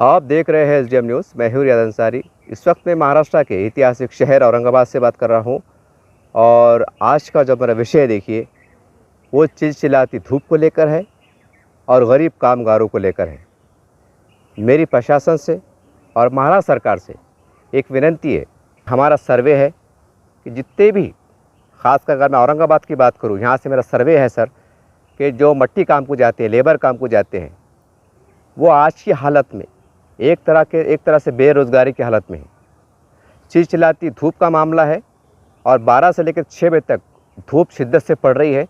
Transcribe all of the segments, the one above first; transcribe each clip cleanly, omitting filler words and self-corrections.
आप देख रहे हैं एसडीएम न्यूज़। मैं हूं रियाद अंसारी। इस वक्त मैं महाराष्ट्र के ऐतिहासिक शहर औरंगाबाद से बात कर रहा हूं और आज का जो मेरा विषय देखिए वो चिलचिलाती धूप को लेकर है और गरीब कामगारों को लेकर है। मेरी प्रशासन से और महाराष्ट्र सरकार से एक विनती है। हमारा सर्वे है कि जितने भी, ख़ासकर अगर मैं औरंगाबाद की बात करूं, यहाँ से मेरा सर्वे है सर, कि जो मट्टी काम को जाते हैं, लेबर काम को जाते हैं, वो आज की हालत में एक तरह से बेरोज़गारी की हालत में है। चिलचिलाती धूप का मामला है और 12 से लेकर 6 बजे तक धूप शिद्दत से पड़ रही है,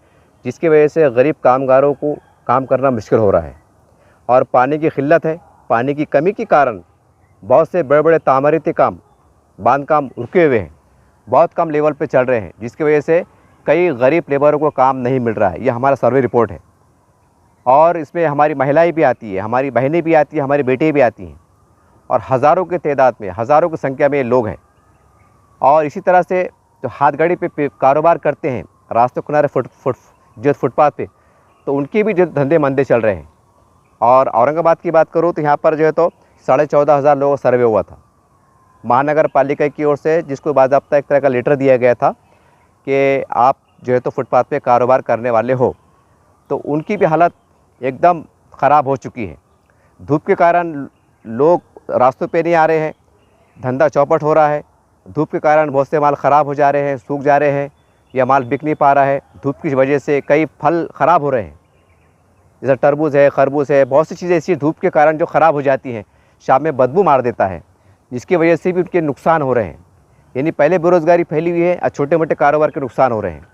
जिसकी वजह से गरीब कामगारों को काम करना मुश्किल हो रहा है। और पानी की किल्लत है। पानी की कमी के कारण बहुत से बड़े बड़े तामीराती काम, बांध काम रुके हुए हैं, बहुत कम लेवल पे चल रहे हैं, जिसकी वजह से कई गरीब लेबरों को काम नहीं मिल रहा है। यह हमारा सर्वे रिपोर्ट है और इसमें हमारी महिलाएं भी आती है, हमारी बहनें भी आती हैं, हमारी बेटियाँ भी आती हैं और हज़ारों की तादाद में, हज़ारों की संख्या में लोग हैं। और इसी तरह से जो हाथगाड़ी पे कारोबार करते हैं, रास्तों किनारे फुटपाथ पे, तो उनके भी जो धंधे मंदे चल रहे हैं। और औरंगाबाद की बात करूँ तो यहाँ पर जो है तो 14,500 लोगों का सर्वे हुआ था महानगर पालिका की ओर से, जिसको बाज़ाब्ता एक तरह का लेटर दिया गया था कि आप जो है तो फुटपाथ पे कारोबार करने वाले हो, तो उनकी भी हालत एकदम ख़राब हो चुकी है। धूप के कारण लोग रास्तों पे नहीं आ रहे हैं, धंधा चौपट हो रहा है। धूप के कारण बहुत से माल ख़राब हो जा रहे हैं, सूख जा रहे हैं, या माल बिक नहीं पा रहा है। धूप की वजह से कई फल ख़राब हो रहे हैं, जैसे तरबूज है, खरबूज है, बहुत सी चीज़ें ऐसी धूप के कारण जो ख़राब हो जाती हैं, शाम में बदबू मार देता है, जिसकी वजह से भी उनके नुकसान हो रहे हैं। यानी पहले बेरोज़गारी फैली हुई है और छोटे मोटे कारोबार के नुकसान हो रहे हैं।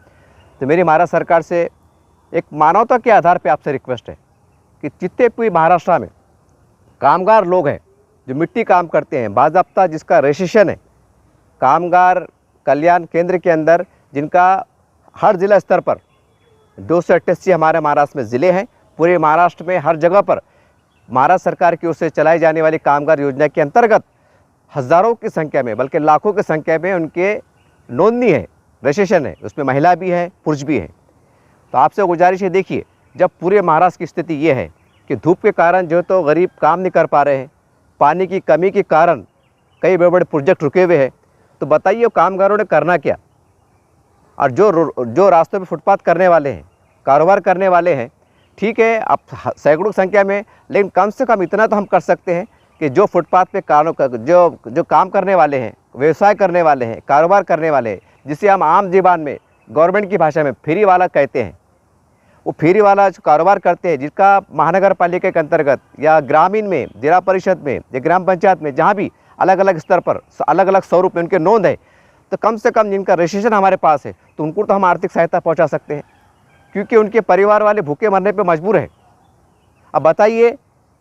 तो मेरी महाराष्ट्र सरकार से एक मानवता के आधार पर आपसे रिक्वेस्ट है कि जितने भी महाराष्ट्र में कामगार लोग हैं जो मिट्टी काम करते हैं, बाज़ाब्ता जिसका रजिस्ट्रेशन है कामगार कल्याण केंद्र के अंदर, जिनका हर ज़िला स्तर पर 288 हमारे महाराष्ट्र में ज़िले हैं। पूरे महाराष्ट्र में हर जगह पर महाराष्ट्र सरकार की ओर से चलाई जाने वाली कामगार योजना के अंतर्गत हज़ारों की संख्या में, बल्कि लाखों की संख्या में उनके नोंदनी है, रजिस्ट्रेशन है। उसमें महिला भी है, पुरुष भी है। तो आपसे गुजारिश है, देखिए जब पूरे महाराष्ट्र की स्थिति ये है कि धूप के कारण जो तो गरीब काम नहीं कर पा रहे हैं, पानी की कमी के कारण कई बड़े बड़े प्रोजेक्ट रुके हुए हैं, तो बताइए कामगारों ने करना क्या। और जो रास्तों पे फुटपाथ करने वाले हैं, कारोबार करने वाले हैं, ठीक है आप सैकड़ों संख्या में, लेकिन कम से कम इतना तो हम कर सकते हैं कि जो फुटपाथ पे जो काम करने वाले हैं, व्यवसाय करने वाले हैं, कारोबार करने वाले हैं, जिसे हम आम ज़बान में गवर्नमेंट की भाषा में फेरी वाला कहते हैं, वो फेरी वाला जो कारोबार करते हैं, जिसका महानगर पालिका के अंतर्गत या ग्रामीण में, जिला परिषद में या ग्राम पंचायत में, जहाँ भी अलग अलग स्तर पर अलग अलग स्वरूप में उनके नोंद है, तो कम से कम जिनका रजिस्ट्रेशन हमारे पास है, तो उनको तो हम आर्थिक सहायता पहुंचा सकते हैं, क्योंकि उनके परिवार वाले भूखे मरने पे मजबूर हैं। अब बताइए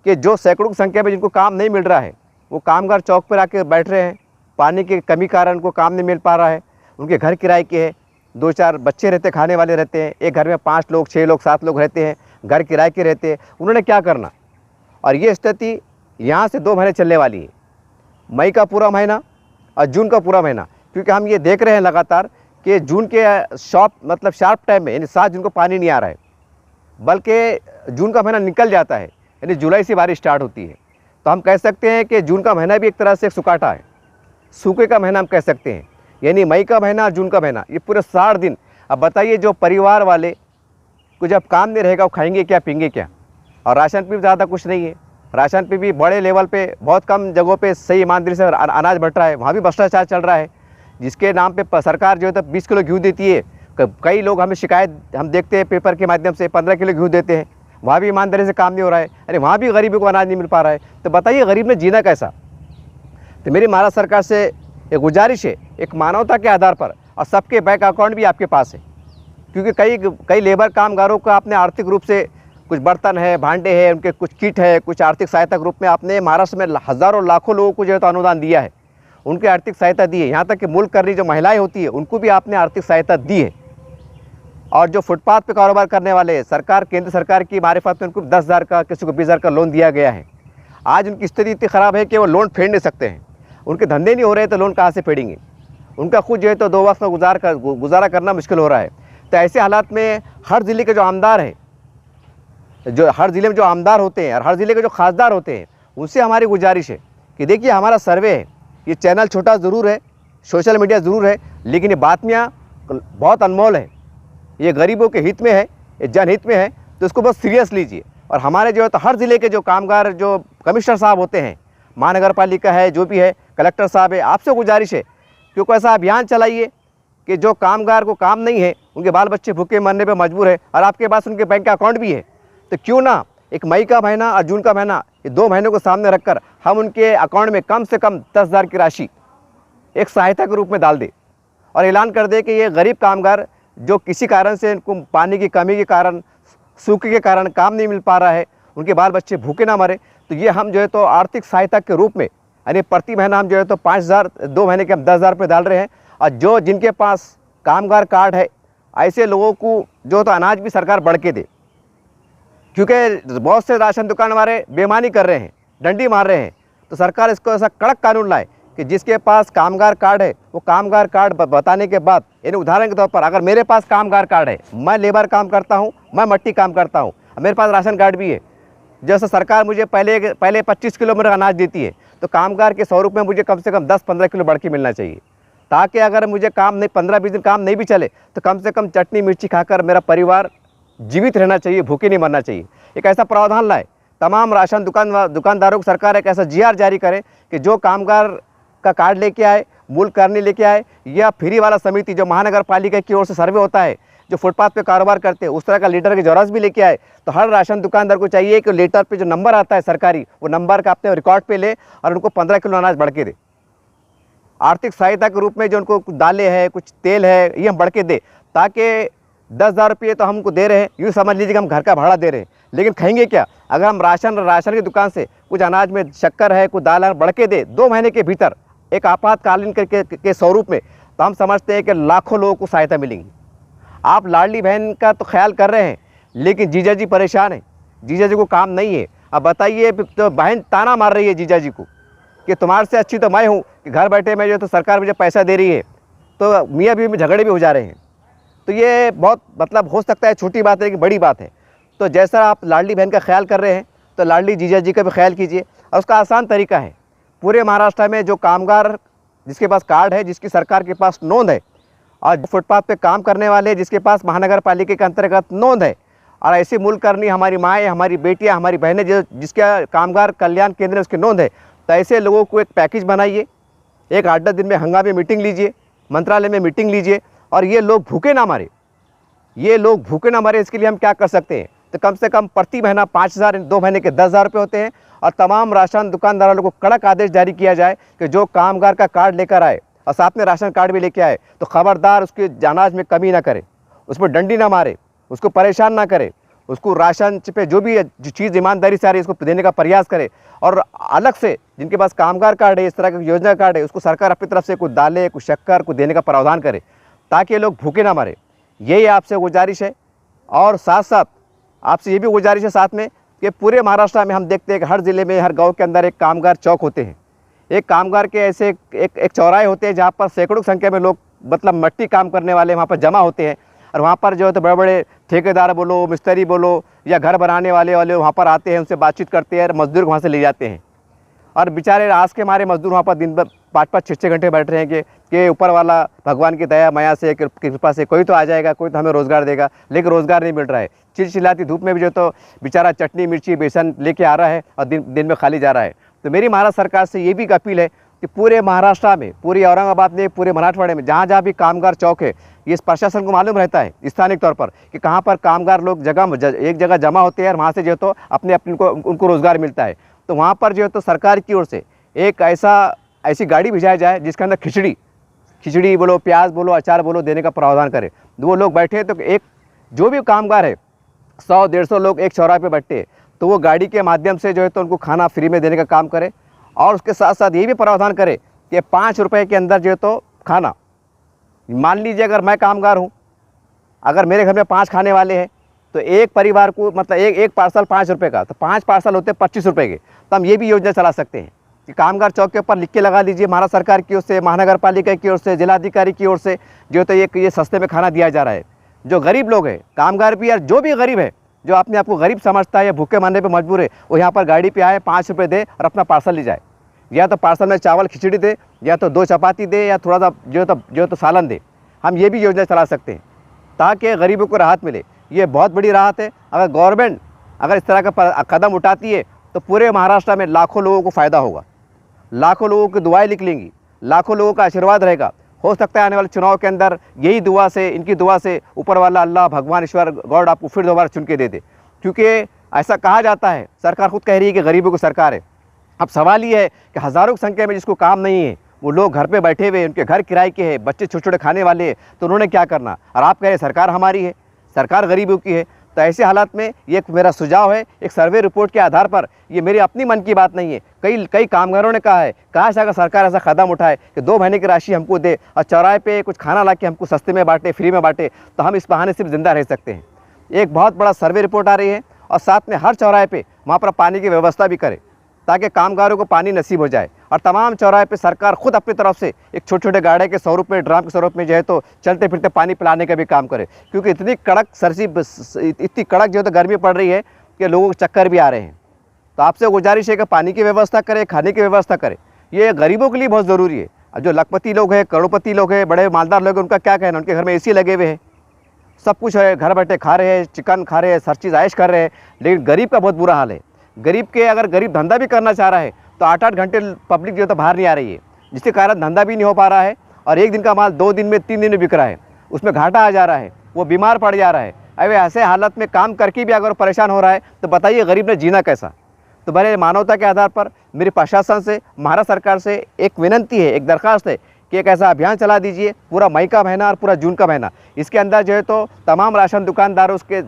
कि जो सैकड़ों की संख्या में जिनको काम नहीं मिल रहा है, वो कामगार चौक पर आके बैठ रहे हैं, पानी की कमी कारण उनको काम नहीं मिल पा रहा है, उनके घर किराए के हैं, 2-4 बच्चे रहते, खाने वाले रहते हैं, एक घर में 5 लोग, 6 लोग, 7 लोग रहते हैं, घर किराए के रहते हैं, उन्होंने क्या करना। और ये स्थिति यहाँ से 2 महीने चलने वाली है, मई का पूरा महीना और जून का पूरा महीना, क्योंकि हम ये देख रहे हैं लगातार कि जून के शार्प टाइम में, यानी 7 जून को पानी नहीं आ रहा है, बल्कि जून का महीना निकल जाता है, यानी जुलाई से बारिश स्टार्ट होती है। तो हम कह सकते हैं कि जून का महीना भी एक तरह से सुकाटा है, सूखे का महीना हम कह सकते हैं। यानी मई का महीना और जून का महीना, ये पूरे 60 दिन। अब बताइए जो परिवार वाले को जब काम नहीं रहेगा, वो खाएंगे क्या, पीएंगे क्या। और राशन पे भी ज़्यादा कुछ नहीं है, राशन पे भी बड़े लेवल पे बहुत कम जगहों पे सही ईमानदारी से अनाज बट रहा है, वहाँ भी भ्रष्टाचार चल रहा है, जिसके नाम पे सरकार जो है तो 20 किलो घी देती है। कई लोग हमें शिकायत हम देखते हैं पेपर के माध्यम से, 15 किलो घी देते हैं, वहाँ भी ईमानदारी से काम नहीं हो रहा है। अरे वहाँ भी गरीबों को अनाज नहीं मिल पा रहा है, तो बताइए गरीब ने जीना कैसा। तो मेरी महाराष्ट्र सरकार से एक गुजारिश है, एक मानवता के आधार पर, और सबके बैंक अकाउंट भी आपके पास है, क्योंकि कई लेबर कामगारों को आपने आर्थिक रूप से, कुछ बर्तन है, भांडे हैं, उनके कुछ किट है, कुछ आर्थिक सहायता के रूप में आपने महाराष्ट्र में हज़ारों लाखों लोगों को जो है तो अनुदान दिया है, उनके आर्थिक सहायता दी है। यहाँ तक कि मुल्क करनी जो महिलाएं होती है, उनको भी आपने आर्थिक सहायता दी है। और जो फुटपाथ पे कारोबार करने वाले, सरकार, केंद्र सरकार की मारिफत में उनको 10,000 का, किसी को 20,000 का लोन दिया गया है। आज उनकी स्थिति इतनी ख़राब है कि वो लोन फेड नहीं सकते हैं, उनके धंधे नहीं हो रहे, तो लोन कहाँ से फेडेंगे। उनका खुद जो है तो 2 वक्त का गुजारा करना मुश्किल हो रहा है। तो ऐसे हालात में हर ज़िले के जो आमदार हैं, जो हर ज़िले में जो आमदार होते हैं और हर ज़िले के जो खासदार होते हैं, उनसे हमारी गुजारिश है कि देखिए हमारा सर्वे है, ये चैनल छोटा ज़रूर है, सोशल मीडिया ज़रूर है, लेकिन ये बातमियाँ बहुत अनमोल है, ये गरीबों के हित में है, ये जनहित में है, तो इसको बहुत सीरियस लीजिए। और हमारे जो है तो हर ज़िले के जो कामगार जो कमिश्नर साहब होते हैं, महानगर पालिका है, जो भी है, कलेक्टर साहब है, आपसे गुजारिश है कि कोई ऐसा अभियान चलाइए कि जो कामगार को काम नहीं है, उनके बाल बच्चे भूखे मरने पे मजबूर है और आपके पास उनके बैंक का अकाउंट भी है, तो क्यों ना एक मई का महीना और जून का महीना, ये 2 महीनों को सामने रखकर हम उनके अकाउंट में कम से कम 10,000 की राशि एक सहायता के रूप में डाल दें और ऐलान कर दे कि ये गरीब कामगार जो किसी कारण से इनको पानी की कमी के कारण, सूखे के कारण काम नहीं मिल पा रहा है, उनके बाल बच्चे भूखे ना मरे, तो ये हम जो है तो आर्थिक सहायता के रूप में यानी प्रति महीना हम जो है तो 5,000, 2 महीने के हम 10,000 रुपये डाल रहे हैं। और जो जिनके पास कामगार कार्ड है, ऐसे लोगों को जो तो अनाज भी सरकार बढ़ के दे, क्योंकि बहुत से राशन दुकान वाले बेईमानी कर रहे हैं, डंडी मार रहे हैं। तो सरकार इसको ऐसा कड़क कानून लाए कि जिसके पास कामगार कार्ड है, वो कामगार कार्ड बताने के बाद, यानी उदाहरण के तौर पर अगर मेरे पास कामगार कार्ड है, मैं लेबर काम करता हूँ, मैं मट्टी काम करता हूँ, मेरे पास राशन कार्ड भी है, जैसे सरकार मुझे पहले 25 किलो मेरा अनाज देती है, तो कामगार के स्वरूप में मुझे कम से कम 10-15 किलो बढ़ के मिलना चाहिए, ताकि अगर मुझे काम नहीं 15-20 दिन काम नहीं भी चले तो कम से कम चटनी मिर्ची खाकर मेरा परिवार जीवित रहना चाहिए, भूखे नहीं मरना चाहिए। एक ऐसा प्रावधान लाए, तमाम राशन दुकानदारों को सरकार एक ऐसा GR जारी करे कि जो कामगार का कार्ड लेके आए, मूल करने लेके आए, या फ्री वाला समिति जो महानगर पालिका की ओर से सर्वे होता है, जो फुटपाथ पे कारोबार करते हैं, उस तरह का लीटर की जरूरत भी लेके आए। तो हर राशन दुकानदार को चाहिए कि लीटर पे जो नंबर आता है सरकारी, वो नंबर का अपने रिकॉर्ड पे ले और उनको 15 किलो अनाज बढ़ के दे। आर्थिक सहायता के रूप में जो उनको कुछ दालें है, कुछ तेल है, ये हम बढ़ के दे, ताकि 10,000 रुपये तो हमको दे रहे हैं, यूँ समझ लीजिए कि हम घर का भाड़ा दे रहे हैं, लेकिन खाएंगे क्या? अगर हम राशन की दुकान से कुछ अनाज में शक्कर है, कुछ दाल है, बढ़ के दे 2 महीने के भीतर एक आपातकालीन के स्वरूप में, तो हम समझते हैं कि लाखों लोगों को सहायता मिलेंगी। आप लाडली बहन का तो ख्याल कर रहे हैं, लेकिन जीजा जी परेशान है, जीजा जी को काम नहीं है। अब बताइए, तो बहन ताना मार रही है जीजा जी को कि तुम्हारे से अच्छी तो मैं हूँ, कि घर बैठे मैं जो तो सरकार मुझे पैसा दे रही है, तो मियाँ बीवी में झगड़े भी हो जा रहे हैं। तो ये बहुत मतलब हो सकता है छोटी बात है कि बड़ी बात है। तो जैसा आप लाडली बहन का ख्याल कर रहे हैं, तो लाडली जीजा जी का भी ख्याल कीजिए। और उसका आसान तरीका है, पूरे महाराष्ट्र में जो कामगार जिसके पास कार्ड है, जिसकी सरकार के पास नोंद है, और फुटपाथ पे काम करने वाले जिसके पास महानगर पालिका के अंतर्गत नोंद है, और ऐसी मूल करनी हमारी माएँ, हमारी बेटियाँ, हमारी बहनें जिसका कामगार कल्याण केंद्र में उसकी नोंद है, तो ऐसे लोगों को एक पैकेज बनाइए, एक 8-10 दिन में हंगामी मीटिंग लीजिए, मंत्रालय में मीटिंग लीजिए, और ये लोग भूखे ना मरे, ये लोग भूखे ना मरे, इसके लिए हम क्या कर सकते हैं? तो कम से कम प्रति महीना 5,000, 2 महीने के 10,000 रुपये होते हैं। और तमाम राशन दुकानदारों को कड़क आदेश जारी किया जाए कि जो कामगार का कार्ड लेकर आए और साथ में राशन कार्ड भी लेके आए, तो खबरदार उसके अनाज में कमी ना करे, उसमें डंडी ना मारे, उसको परेशान ना करे, उसको राशन पे जो भी जो चीज़ ईमानदारी से आ रही है उसको देने का प्रयास करे। और अलग से जिनके पास कामगार कार्ड है, इस तरह की योजना कार्ड है, उसको सरकार अपनी तरफ से कुछ दालें, कुछ शक्कर को देने का प्रावधान करे, ताकि ये लोग भूखे ना मरे। यही आपसे गुजारिश है। और साथ साथ आपसे ये भी गुजारिश है साथ में कि पूरे महाराष्ट्र में हम देखते हैं कि हर ज़िले में, हर गांव के अंदर एक कामगार चौक होते हैं, एक कामगार के ऐसे एक चौराहे होते हैं जहाँ पर सैकड़ों संख्या में लोग मतलब मट्टी काम करने वाले वहाँ पर जमा होते हैं। और वहाँ पर जो है तो बड़े बड़े ठेकेदार बोलो, मिस्त्री बोलो, या घर बनाने वाले वहाँ पर आते हैं, उनसे बातचीत करते हैं, मजदूर को वहाँ से ले जाते हैं। और बेचारे आस के मारे मजदूर वहाँ पर दिन भर 5-5, 6-6 घंटे बैठ रहे हैं कि ऊपर वाला भगवान की दया माया से, कृपा से कोई तो आ जाएगा, कोई तो हमें रोज़गार देगा, लेकिन रोज़गार नहीं मिल रहा है। चिलचिलाती धूप में भी जो तो बेचारा चटनी मिर्ची बेसन लेके आ रहा है और दिन में खाली जा रहा है। तो मेरी महाराष्ट्र सरकार से ये भी अपील है कि पूरे महाराष्ट्र में, पूरे औरंगाबाद में, पूरे मराठवाड़े में जहाँ जहाँ भी कामगार चौक है, ये इस प्रशासन को मालूम रहता है स्थानिक तौर पर कि कहाँ पर कामगार लोग एक जगह जमा होते हैं और वहाँ से जो तो अपने उनको रोज़गार मिलता है। तो वहाँ पर जो है तो सरकार की ओर से एक ऐसी गाड़ी भिजाई जाए जिसके अंदर खिचड़ी बोलो, प्याज बोलो, अचार बोलो देने का प्रावधान करे। वो लोग बैठे तो एक जो भी कामगार है 100-150 लोग एक चौराहे पे बैठे, तो वो गाड़ी के माध्यम से जो है तो उनको खाना फ्री में देने का काम करे। और उसके साथ साथ ये भी प्रावधान करे कि 5 रुपये के अंदर जो है तो खाना, मान लीजिए अगर मैं कामगार हूँ, अगर मेरे घर में 5 खाने वाले हैं, तो एक परिवार को मतलब एक पार्सल 5 रुपये का, तो 5 पार्सल होते हैं 25 रुपये के। तो हम ये भी योजना चला सकते हैं कि कामगार चौक के ऊपर लिख के लगा दीजिए, महाराष्ट्र सरकार की ओर से, महानगर पालिका की ओर से, जिलाधिकारी की ओर से जो तो ये सस्ते में खाना दिया जा रहा है। जो गरीब लोग हैं, कामगार भी और जो भी गरीब है, जो अपने आप को गरीब समझता है या भूखे मरने पे मजबूर है, वो यहाँ पर गाड़ी पे आए, 5 रुपये दे और अपना पार्सल ले जाए। या तो पार्सल में चावल खिचड़ी दे, या तो 2 चपाती दे, या थोड़ा सा जो तो सालन दे। हम ये भी योजना चला सकते हैं ताकि गरीबों को राहत मिले। ये बहुत बड़ी राहत है। अगर गवर्नमेंट अगर इस तरह का कदम उठाती है तो पूरे महाराष्ट्र में लाखों लोगों को फ़ायदा होगा, लाखों लोगों की दुआएं निकलेंगी, लाखों लोगों का आशीर्वाद रहेगा। हो सकता है आने वाले चुनाव के अंदर यही दुआ से, इनकी दुआ से ऊपर वाला अल्लाह, भगवान, ईश्वर, गॉड आपको फिर दोबारा चुन के दे दे। क्योंकि ऐसा कहा जाता है, सरकार खुद कह रही है कि गरीबों की सरकार है। अब सवाल ये है कि हज़ारों की संख्या में जिसको काम नहीं है, वो लोग घर पे बैठे हुए, उनके घर किराए के हैं, बच्चे छोटे छोटे खाने वाले हैं, तो उन्होंने क्या करना। और आप कह रहे सरकार हमारी है, सरकार गरीबों की है। तो ऐसे हालात में ये एक मेरा सुझाव है, एक सर्वे रिपोर्ट के आधार पर, ये मेरी अपनी मन की बात नहीं है, कई कामगारों ने कहा है, काश अगर सरकार ऐसा कदम उठाए कि 2 महीने की राशि हमको दे और चौराहे पे कुछ खाना ला के हमको सस्ते में बांटे, फ्री में बांटे, तो हम इस बहाने सिर्फ ज़िंदा रह सकते हैं। एक बहुत बड़ा सर्वे रिपोर्ट आ रही है और साथ में हर चौराहे पे वहाँ पर पानी की व्यवस्था भी करे ताकि कामगारों को पानी नसीब हो जाए। और तमाम चौराहे पे सरकार खुद अपनी तरफ से एक छोटे छोटे गाड़े के स्वरूप में, ड्राम के स्वरूप में जो है तो चलते फिरते पानी पिलाने का भी काम करे। क्योंकि इतनी कड़क इतनी कड़क जो है तो गर्मी पड़ रही है कि लोगों को चक्कर भी आ रहे हैं। तो आपसे गुजारिश है कि पानी की व्यवस्था करें, खाने की व्यवस्था करें। ये गरीबों के लिए बहुत ज़रूरी है। अब जो लखपति लोग हैं, करोड़पति लोग हैं, बड़े मालदार लोग हैं, उनका क्या कहना, उनके घर में AC लगे हुए हैं, सब कुछ है, घर बैठे खा रहे हैं, चिकन खा रहे हैं, हर चीज़ ऐश कर रहे हैं। लेकिन गरीब का बहुत बुरा हाल है। गरीब के अगर गरीब धंधा भी करना चाह रहा है तो 8-8 घंटे पब्लिक जो है तो बाहर नहीं आ रही है, जिसके कारण धंधा भी नहीं हो पा रहा है और एक दिन का माल 2 दिन में, 3 दिन में बिक रहा है, उसमें घाटा आ जा रहा है, वो बीमार पड़ जा रहा है। अब ऐसे हालत में काम करके भी अगर परेशान हो रहा है तो बताइए गरीब ने जीना कैसा। तो बड़े मानवता के आधार पर मेरी प्रशासन से, महाराष्ट्र सरकार से एक विनंती है, एक दरख्वास्त है कि एक ऐसा अभियान चला दीजिए पूरा मई का महीना और पूरा जून का महीना। इसके अंदर जो है तो तमाम राशन दुकानदारों के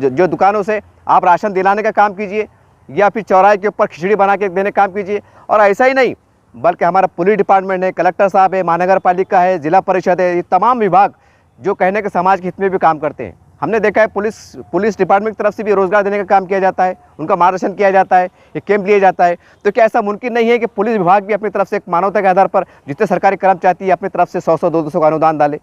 जो दुकानों से आप राशन दिलाने का काम कीजिए, या फिर चौराहे के ऊपर खिचड़ी बना के देने का काम कीजिए। और ऐसा ही नहीं बल्कि हमारा पुलिस डिपार्टमेंट है, कलेक्टर साहब है, महानगर पालिका है, जिला परिषद है, ये तमाम विभाग जो कहने के समाज के हित में भी काम करते हैं। हमने देखा है पुलिस डिपार्टमेंट की तरफ से भी रोज़गार देने का काम किया जाता है, उनका मार्गदर्शन किया जाता है, एक कैंप लिया जाता है। तो क्या ऐसा मुमकिन नहीं है कि पुलिस विभाग भी अपनी तरफ से एक मानवता के आधार पर जितने सरकारी कर्मचारी अपनी तरफ से 100-100, 200 का अनुदान डाले,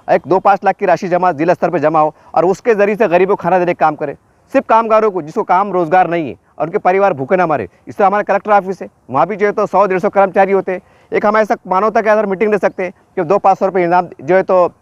एक 2-5 लाख की राशि जमा जिला स्तर पर जमा हो और उसके ज़रिए से गरीबों को खाना देने का काम करे। सिर्फ कामगारों को जिसको काम रोज़गार नहीं है और उनके परिवार भूखे ना मरे। इस तरह हमारा कलेक्टर ऑफिस है, वहाँ भी जो है तो 100-150 कर्मचारी होते हैं। एक हम ऐसा मानवता के आधार मीटिंग दे सकते हैं कि 200-500 रुपये इनाम जो है तो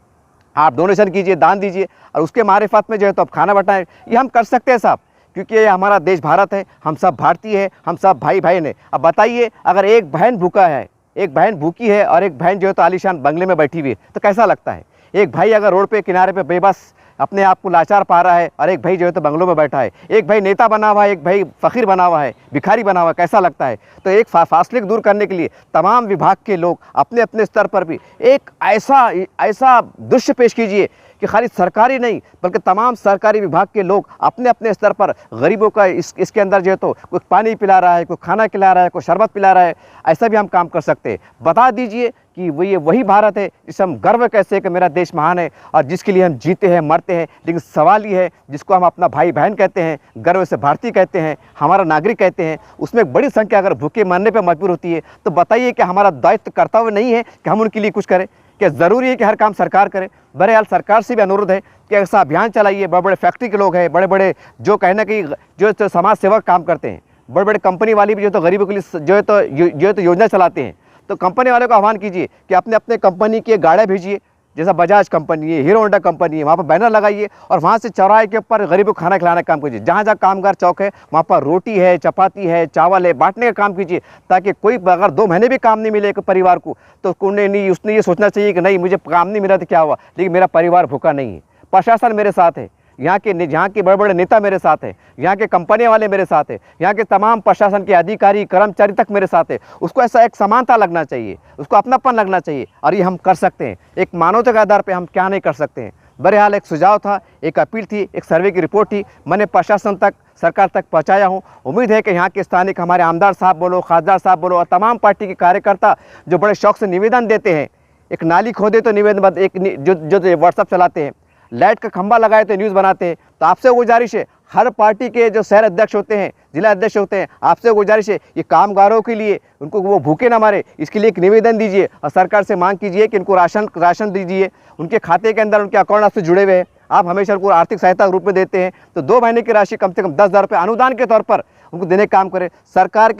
आप डोनेशन कीजिए, दान दीजिए और उसके मारिफत में जो है तो आप खाना बटाएं। ये हम कर सकते हैं साहब, क्योंकि ये हमारा देश भारत है, हम सब भारतीय हैं, हम सब भाई भाई ने। अब बताइए अगर एक बहन भूखा है, एक बहन भूखी है और एक बहन जो है तो आलीशान बंगले में बैठी हुई है तो कैसा लगता है। एक भाई अगर रोड पे किनारे पे बेबस अपने आप को लाचार पा रहा है और एक भाई जो है तो बंगलों में बैठा है, एक भाई नेता बना हुआ है, एक भाई फ़कीर बना हुआ है, भिखारी बना हुआ है, कैसा लगता है। तो एक फासले को दूर करने के लिए तमाम विभाग के लोग अपने अपने स्तर पर भी एक ऐसा दृश्य पेश कीजिए कि खाली सरकारी नहीं बल्कि तमाम सरकारी विभाग के लोग अपने अपने स्तर पर गरीबों का इसके अंदर जो है तो कोई पानी पिला रहा है, कोई खाना खिला रहा है, कोई शरबत पिला रहा है, ऐसा भी हम काम कर सकते हैं। बता दीजिए कि ये वही भारत है जिससे हम गर्व कैसे है कि मेरा देश महान है और जिसके लिए हम जीते हैं, मरते हैं। लेकिन सवाल ये है जिसको हम अपना भाई बहन कहते हैं, गर्व से भारतीय कहते हैं, हमारा नागरिक कहते हैं, उसमें एक बड़ी संख्या अगर भूखे मरने पर मजबूर होती है तो बताइए कि हमारा दायित्व कर्तव्य नहीं है कि हम उनके लिए कुछ करें। क्या ज़रूरी है कि हर काम सरकार करे। बहरहाल सरकार से भी अनुरोध है कि ऐसा अभियान चलाइए। बड़े बड़े फैक्ट्री के लोग हैं, बड़े बड़े जो कहना कि जो समाज सेवक काम करते हैं, बड़े बड़े कंपनी वाले भी जो तो गरीबों के लिए जो है तो योजना चलाते हैं। तो कंपनी वालों को आह्वान कीजिए कि अपने अपने कंपनी के गाड़े भेजिए, जैसा बजाज कंपनी है, हीरो होंडा कंपनी है, वहाँ पर बैनर लगाइए और वहाँ से चौराहे के ऊपर गरीबों को खाना खिलाने का काम कीजिए। जहाँ जहाँ कामगार चौक है वहाँ पर रोटी है, चपाती है, चावल है, बांटने का काम कीजिए ताकि कोई अगर 2 महीने भी काम नहीं मिले परिवार को तो उसने ये सोचना चाहिए कि नहीं मुझे काम नहीं मिला तो क्या हुआ, लेकिन मेरा परिवार भूखा नहीं है। प्रशासन मेरे साथ है, यहाँ के बड़े बड़े नेता मेरे साथ हैं, यहाँ के कंपनियां वाले मेरे साथ हैं, यहाँ के तमाम प्रशासन के अधिकारी कर्मचारी तक मेरे साथ है। उसको ऐसा एक समानता लगना चाहिए, उसको अपनापन लगना चाहिए और ये हम कर सकते हैं। एक मानवता के आधार पर हम क्या नहीं कर सकते हैं। बहरहाल एक सुझाव था, एक अपील थी, एक सर्वे की रिपोर्ट थी, मैंने प्रशासन तक, सरकार तक पहुँचाया हूँ। उम्मीद है कि यहाँ के स्थानिक हमारे आमदार साहब बोलो, खासदार साहब बोलो और तमाम पार्टी के कार्यकर्ता जो बड़े शौक से निवेदन देते हैं, एक नाली खोदे तो निवेदन, एक जो व्हाट्सअप चलाते हैं, लाइट का खंभा लगाए तो न्यूज़ बनाते हैं। तो आपसे गुजारिश है, हर पार्टी के जो शहर अध्यक्ष होते हैं, जिला अध्यक्ष होते हैं, आपसे गुजारिश है ये कामगारों के लिए, उनको वो भूखे ना मारे, इसके लिए एक निवेदन दीजिए और सरकार से मांग कीजिए कि इनको राशन दीजिए। उनके खाते के अंदर उनके अकाउंट आपसे जुड़े हुए हैं, आप हमेशा उनको आर्थिक सहायता के रूप में देते हैं, तो 2 महीने की राशि कम से कम 10,000 रुपये अनुदान के तौर पर उनको देने का काम करें। सरकार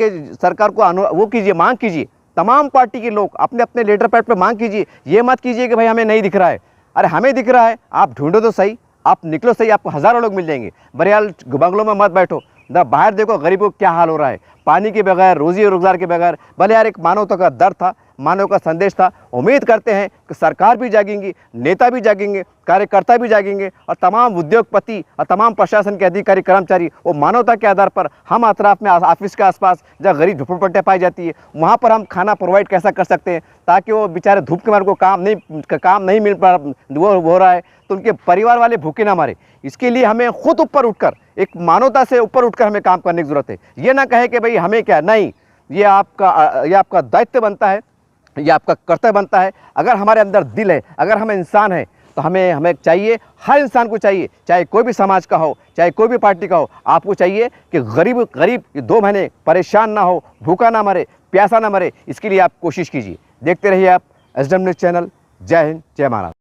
को वो कीजिए, मांग कीजिए, तमाम पार्टी के लोग अपने अपने लेटर पैड पर मांग कीजिए। ये मत कीजिए कि भाई हमें नहीं दिख रहा है। अरे हमें दिख रहा है, आप ढूंढो तो सही, आप निकलो सही, आपको हज़ारों लोग मिल जाएंगे। बहरहाल बंगलों में मत बैठो, बाहर देखो गरीबों को क्या हाल हो रहा है, पानी के बगैर, रोजी रोजगार के बगैर। भले यार एक मानवता का दर्द था, मानव का संदेश था। उम्मीद करते हैं कि सरकार भी जागेंगी, नेता भी जागेंगे, कार्यकर्ता भी जागेंगे और तमाम उद्योगपति और तमाम प्रशासन के अधिकारी कर्मचारी वो मानवता के आधार पर हम अतराफ में ऑफिस के आसपास जहाँ गरीब झोपड़पट्टियाँ पाई जाती है वहाँ पर हम खाना प्रोवाइड कैसा कर सकते हैं ताकि वो बेचारे धूप के मारे को काम नहीं मिल पा वो हो रहा है तो उनके परिवार वाले भूखे ना मारे। इसके लिए हमें खुद ऊपर उठकर, एक मानवता से ऊपर उठकर हमें काम करने की ज़रूरत है। ये ना कहे कि भाई हमें क्या, नहीं, ये आपका दायित्व बनता है, ये आपका कर्तव्य बनता है। अगर हमारे अंदर दिल है, अगर हम इंसान हैं तो हमें चाहिए, हर इंसान को चाहिए, चाहे कोई भी समाज का हो, चाहे कोई भी पार्टी का हो, आपको चाहिए कि गरीब 2 महीने परेशान ना हो, भूखा ना मरे, प्यासा ना मरे। इसके लिए आप कोशिश कीजिए। देखते रहिए आप एसडीएम न्यूज़ चैनल। जय हिंद, जय महाराष्ट्र।